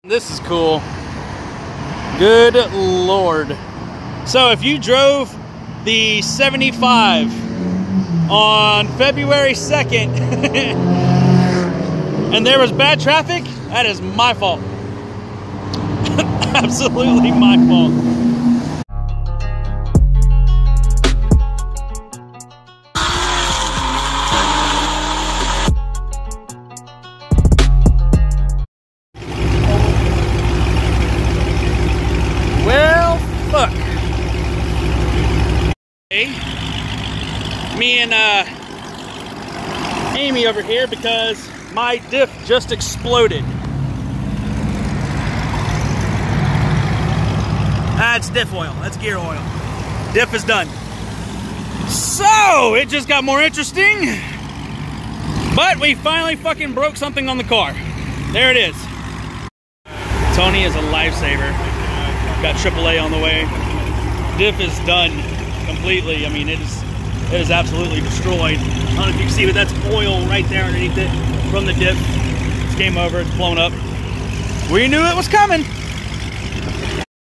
This is cool. Good Lord. So if you drove the 75 on February 2nd and there was bad traffic, that is my fault. Absolutely my fault. Well, fuck. Hey, me and Amy over here because my diff just exploded. That's diff oil. That's gear oil. Diff is done. So it just got more interesting, but we finally fucking broke something on the car. There it is. Tony is a lifesaver. Got AAA on the way. Diff is done completely. I mean, it is absolutely destroyed. I don't know if you can see, but that's oil right there underneath it from the diff. It's game over. It's blown up. We knew it was coming.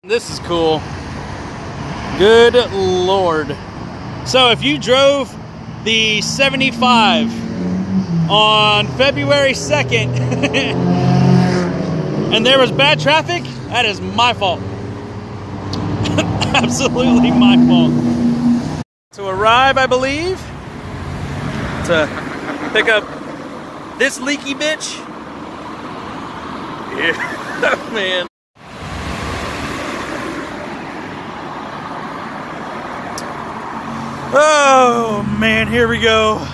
This is cool. Good Lord. So if you drove the 75 on February 2nd and there was bad traffic, that is my fault. Absolutely my fault. To arrive, I believe, to pick up this leaky bitch. Yeah, man. Oh man, here we go.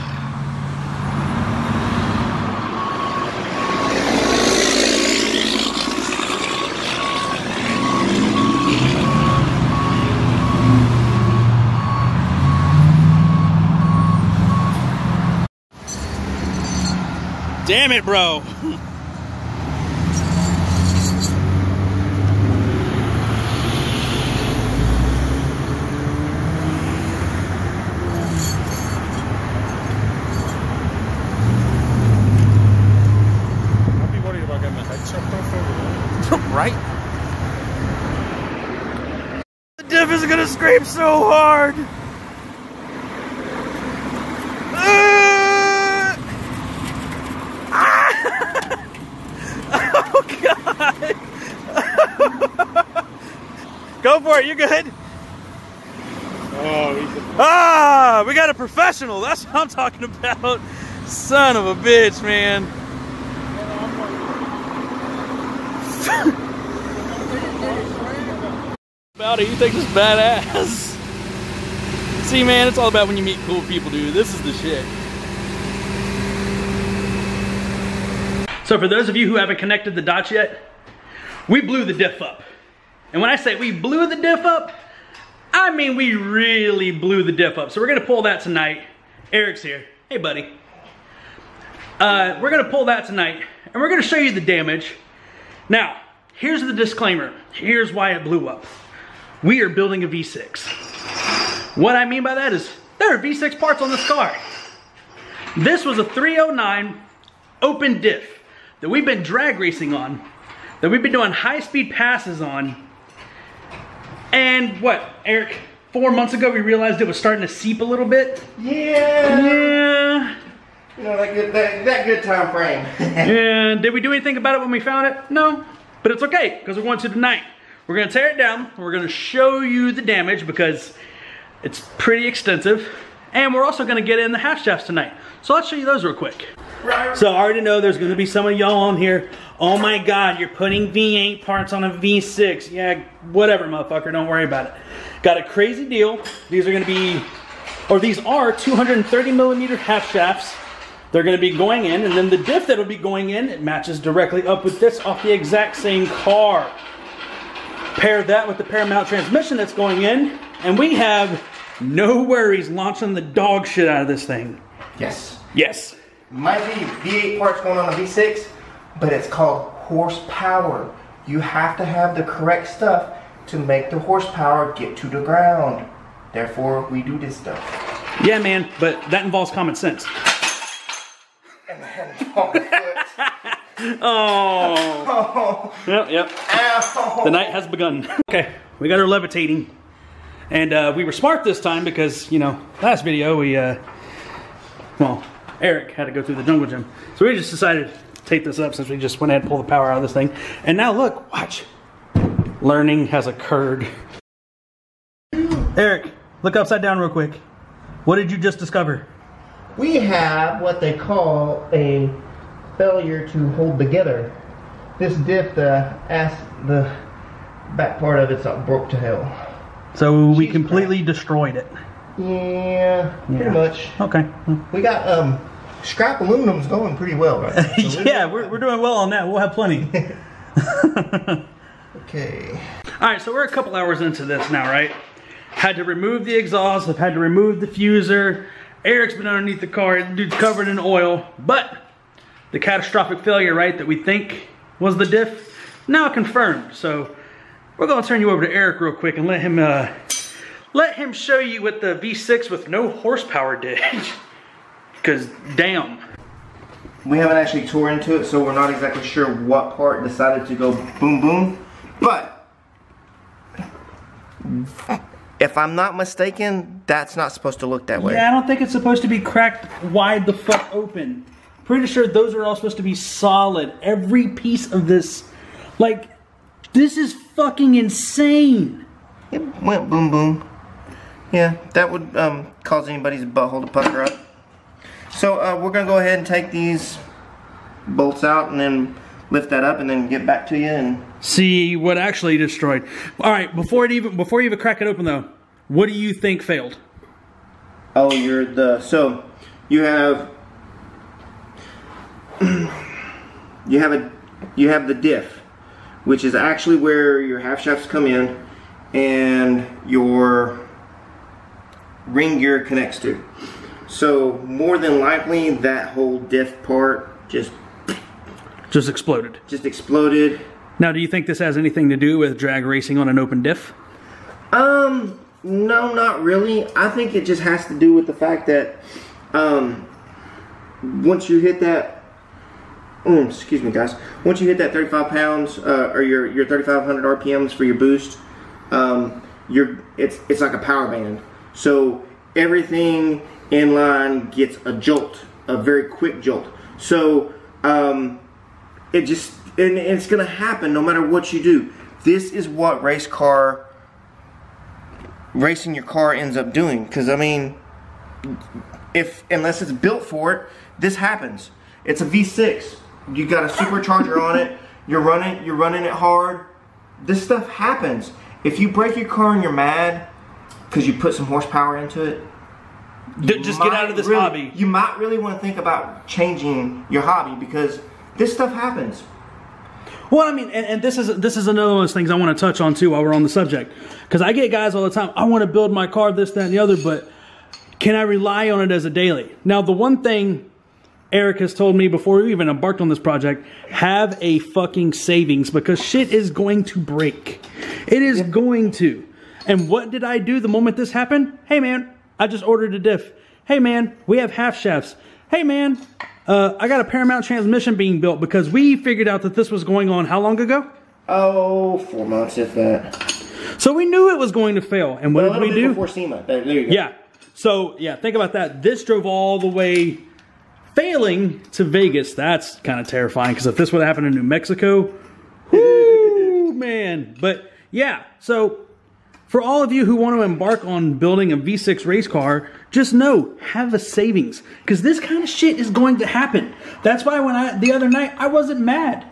Damn it, bro. Right? The diff is gonna scrape so hard. Oh God! Go for it. You good? Oh, we got a professional. That's what I'm talking about. Son of a bitch, man. About it, you think this badass? See, man, it's all about when you meet cool people, dude. This is the shit. So for those of you who haven't connected the dots yet, we blew the diff up. And when I say we blew the diff up, I mean we really blew the diff up. So we're gonna pull that tonight. Eric's here. Hey, buddy. We're gonna pull that tonight, and we're gonna show you the damage. Now, here's the disclaimer. Here's why it blew up. We are building a V6. What I mean by that is there are V6 parts on this car. This was a 309 open diff that we've been drag racing on, that we've been doing high-speed passes on. And what, Eric, 4 months ago we realized it was starting to seep a little bit? Yeah. You know, that good time frame. And did we do anything about it when we found it? No, but it's okay, because we're going to tonight. We're gonna tear it down, we're gonna show you the damage because it's pretty extensive, and we're also gonna get in the half shafts tonight. So let's show you those real quick. So I already know there's gonna be some of y'all on here, oh my God, you're putting V8 parts on a V6. Yeah, whatever, motherfucker, don't worry about it. Got a crazy deal. These are gonna be, or these are 230 millimeter half shafts. They're gonna be going in, and then the diff that'll be going in, it matches directly up with this off the exact same car. Pair that with the Paramount transmission that's going in, and we have no worries launching the dog shit out of this thing. Yes. Yes. Might be V8 parts going on a V6, but it's called horsepower. You have to have the correct stuff to make the horsepower get to the ground. Therefore, we do this stuff. Yeah, man, but that involves common sense. And then on the foot. Oh. Yep. Ow. The night has begun. Okay, we got her levitating. And we were smart this time because, you know, last video we, well, Eric had to go through the jungle gym. So we just decided to tape this up since we just went ahead and pulled the power out of this thing. And now look, watch. Learning has occurred. Eric, look upside down real quick. What did you just discover? We have what they call a failure to hold together. This diff, the back part of it's all broke to hell. So we completely destroyed it. Yeah, pretty much. Okay. We got scrap aluminum's going pretty well right now. So yeah, we're doing well on that. We'll have plenty. Okay. Alright, so we're a couple hours into this now, right? Had to remove the exhaust, I've had to remove the diffuser. Eric's been underneath the car, dude's covered in oil. But the catastrophic failure, right, that we think was the diff, now confirmed. So we're gonna turn you over to Eric real quick and let him show you what the V6 with no horsepower did. Cause damn. We haven't actually tore into it, so we're not exactly sure what part decided to go boom boom. But if I'm not mistaken, that's not supposed to look that way. Yeah, I don't think it's supposed to be cracked wide the fuck open. Pretty sure those are all supposed to be solid. Every piece of this, like, this is fucking insane. It went boom boom. Yeah, that would cause anybody's butthole to pucker up. So we're gonna go ahead and take these bolts out and then lift that up and then get back to you and see what actually destroyed. All right, before you even crack it open though, what do you think failed? Oh, so you have you have the diff, which is actually where your half shafts come in and your ring gear connects to. So more than likely that whole diff part just exploded. Just exploded. Now, do you think this has anything to do with drag racing on an open diff? No, not really. I think it just has to do with the fact that once you hit that, excuse me guys, once you hit that 35 pounds or your 3,500 RPMs for your boost, it's like a power band. So everything in line gets a jolt, a very quick jolt. So it's gonna happen no matter what you do. This is what racing your car ends up doing. Because I mean, unless it's built for it, this happens. It's a V6. You got a supercharger on it. You're running it hard. This stuff happens. If you break your car and you're mad because you put some horsepower into it, just get out of this hobby. You might really want to think about changing your hobby because this stuff happens. Well, I mean, and this is another one of those things I want to touch on too while we're on the subject. Because I get guys all the time, I want to build my car, this, that, and the other, but can I rely on it as a daily? Now, the one thing Eric has told me before we even embarked on this project, have a fucking savings because shit is going to break. It is going to. And what did I do the moment this happened? Hey man, I just ordered a diff. Hey man, we have half shafts. Hey man, I got a Paramount transmission being built because we figured out that this was going on how long ago? Oh, 4 months if that. So we knew it was going to fail. And what did we do? Before SEMA. There you go. Yeah. So yeah, think about that. This drove all the way failing to Vegas. That's kind of terrifying because if this would have happened in New Mexico, whoo, man. But yeah, so for all of you who want to embark on building a V6 race car, just know, have a savings because this kind of shit is going to happen. That's why when the other night, I wasn't mad.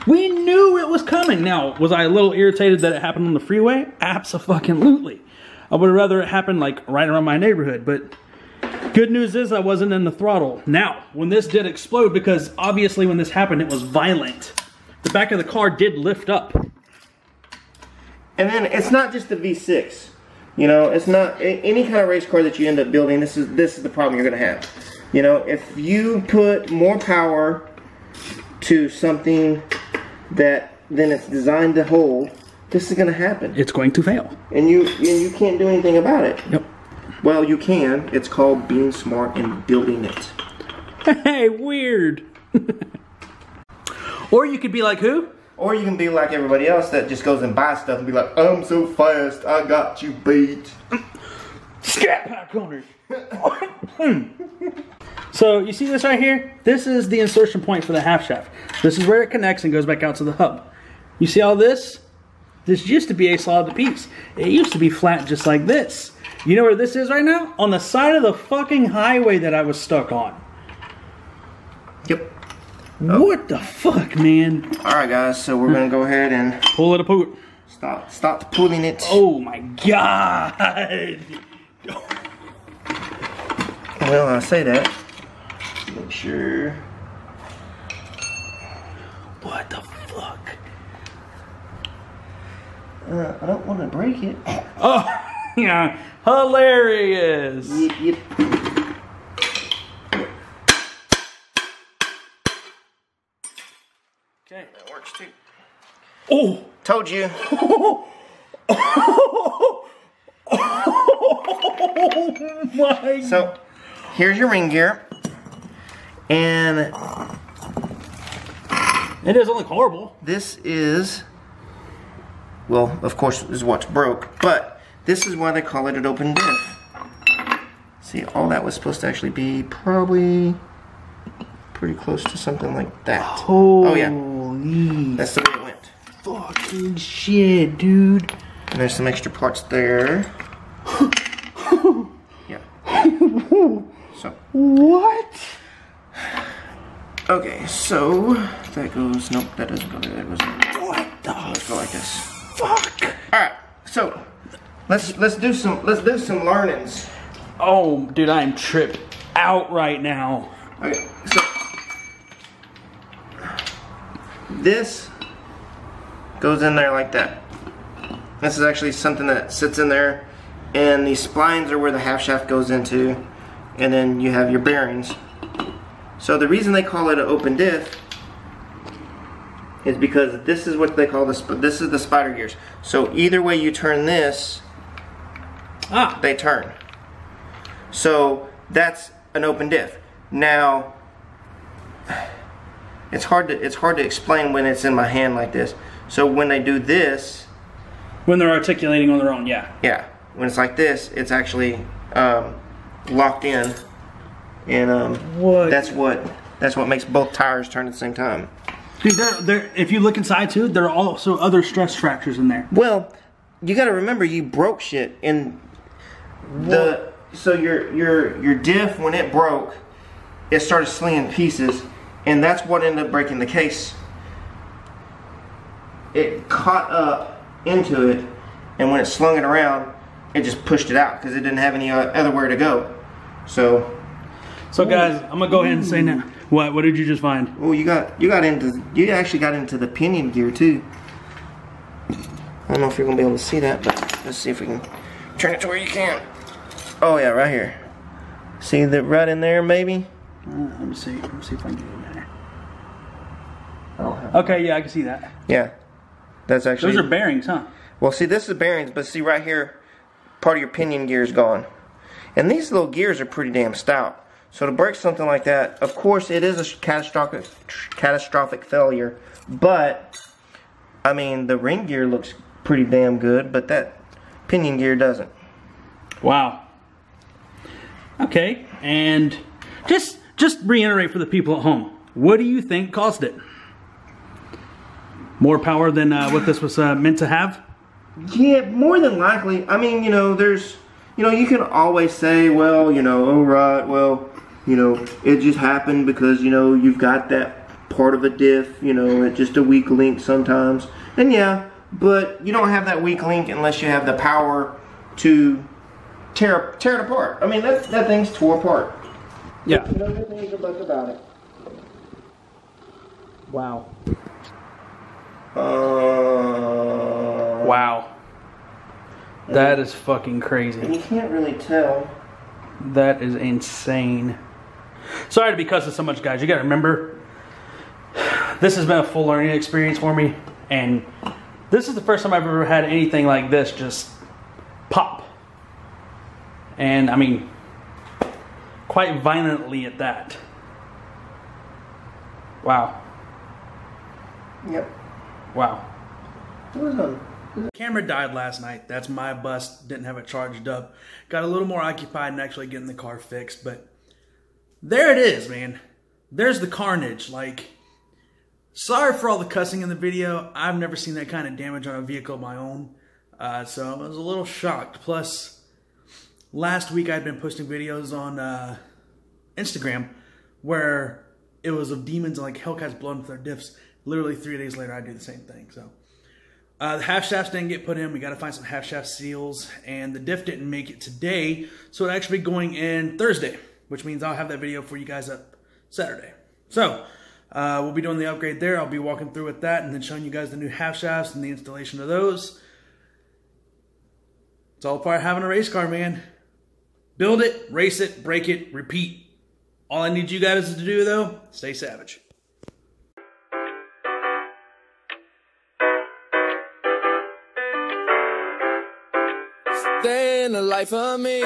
We knew it was coming. Now, was I a little irritated that it happened on the freeway? Abso-fucking-lutely. I would have rather it happened like right around my neighborhood, but good news is I wasn't in the throttle. Now, when this did explode, because obviously when this happened, it was violent. The back of the car did lift up. And then it's not just the V6. You know, it's not any kind of race car that you end up building. This is the problem you're going to have. You know, if you put more power to something that then it's designed to hold, this is going to happen. It's going to fail. And you can't do anything about it. Yep. Well, you can. It's called being smart and building it. Hey, weird. Or you could be like who? Or you can be like everybody else that just goes and buys stuff and be like, I'm so fast, I got you beat. Scat pack on it. So you see this right here? This is the insertion point for the half shaft. This is where it connects and goes back out to the hub. You see all this? This used to be a solid piece. It used to be flat just like this. You know where this is right now? On the side of the fucking highway that I was stuck on. Yep. What the fuck, man? Alright guys, so we're gonna go ahead and pull it apart. Stop pulling it. Oh my god. Well, I say that. Make sure. What the fuck? I don't want to break it. Oh, yeah. Hilarious. Yep. Okay. That works too. Oh! Told you. Oh my. So, here's your ring gear. And it doesn't look horrible. This is, well, of course, is what's broke, but this is why they call it an open diff. See, all that was supposed to actually be probably pretty close to something like that. Holy. Oh yeah, that's the way it went. Fucking shit, dude. And there's some extra parts there. Yeah. So. What? Okay, so that goes. Nope, that doesn't go there. That goes there. What the? Let's go like this. Fuck. All right, so let's do some learnings. Oh, dude, I am tripped out right now. Okay, so this goes in there like that. This is actually something that sits in there, and these splines are where the half shaft goes into, and then you have your bearings. So the reason they call it an open diff is because this is what they call this is the spider gears. So either way you turn this, they turn. So that's an open diff. Now it's hard to explain when it's in my hand like this. So when they do this, when they're articulating on their own, yeah. Yeah, when it's like this, it's actually locked in, and that's what makes both tires turn at the same time. Dude, if you look inside too, there are also other stress fractures in there. Well, you got to remember you broke shit, and so your diff, when it broke, it started slinging pieces, and that's what ended up breaking the case. It caught up into it, and when it slung it around, it just pushed it out because it didn't have any other to go. So guys, I'm gonna go ahead and say now. What did you just find? Oh, you actually got into the pinion gear too. I don't know if you're gonna be able to see that, but let's see if we can turn it to where you can. Oh yeah, right here. See that right in there, maybe? Let me see if I can get in there. Oh. Okay, yeah, I can see that. Yeah, that's actually. Those are bearings, huh? Well, see, this is bearings, but see right here, part of your pinion gear is gone. And these little gears are pretty damn stout. So to break something like that, of course, it is a catastrophic failure. But, I mean, the ring gear looks pretty damn good, but that pinion gear doesn't. Wow. Okay, and just reiterate for the people at home. What do you think caused it? More power than what this was meant to have? Yeah, more than likely. I mean, you know, you can always say, well, you know, oh right, well, you know, it just happened because, you know, you've got that part of a diff, you know, it's just a weak link sometimes. And yeah, but you don't have that weak link unless you have the power to tear it apart. I mean, that thing's tore apart. Yeah. You know, nothing about it. Wow. Wow. That is fucking crazy. And you can't really tell. That is insane. Sorry to be cussing so much, guys. You gotta remember, this has been a full learning experience for me, and this is the first time I've ever had anything like this just pop. And I mean, quite violently at that. Wow. Yep. Wow. It was a... Camera died last night. That's my bust. Didn't have it charged up. Got a little more occupied in actually getting the car fixed, but there it is, man. There's the carnage. Like, sorry for all the cussing in the video. I've never seen that kind of damage on a vehicle of my own. So I was a little shocked. Plus, last week I'd been posting videos on Instagram where it was of demons and like Hellcats blowing up their diffs. Literally 3 days later, I do the same thing. So the half shafts didn't get put in. We got to find some half shaft seals, and the diff didn't make it today, so it'll actually be going in Thursday, which means I'll have that video for you guys up Saturday. So we'll be doing the upgrade there. I'll be walking through with that and then showing you guys the new half shafts and the installation of those. It's all part of having a race car, man. Build it, race it, break it, repeat. All I need you guys to do, though, stay savage. Stay in the life of me.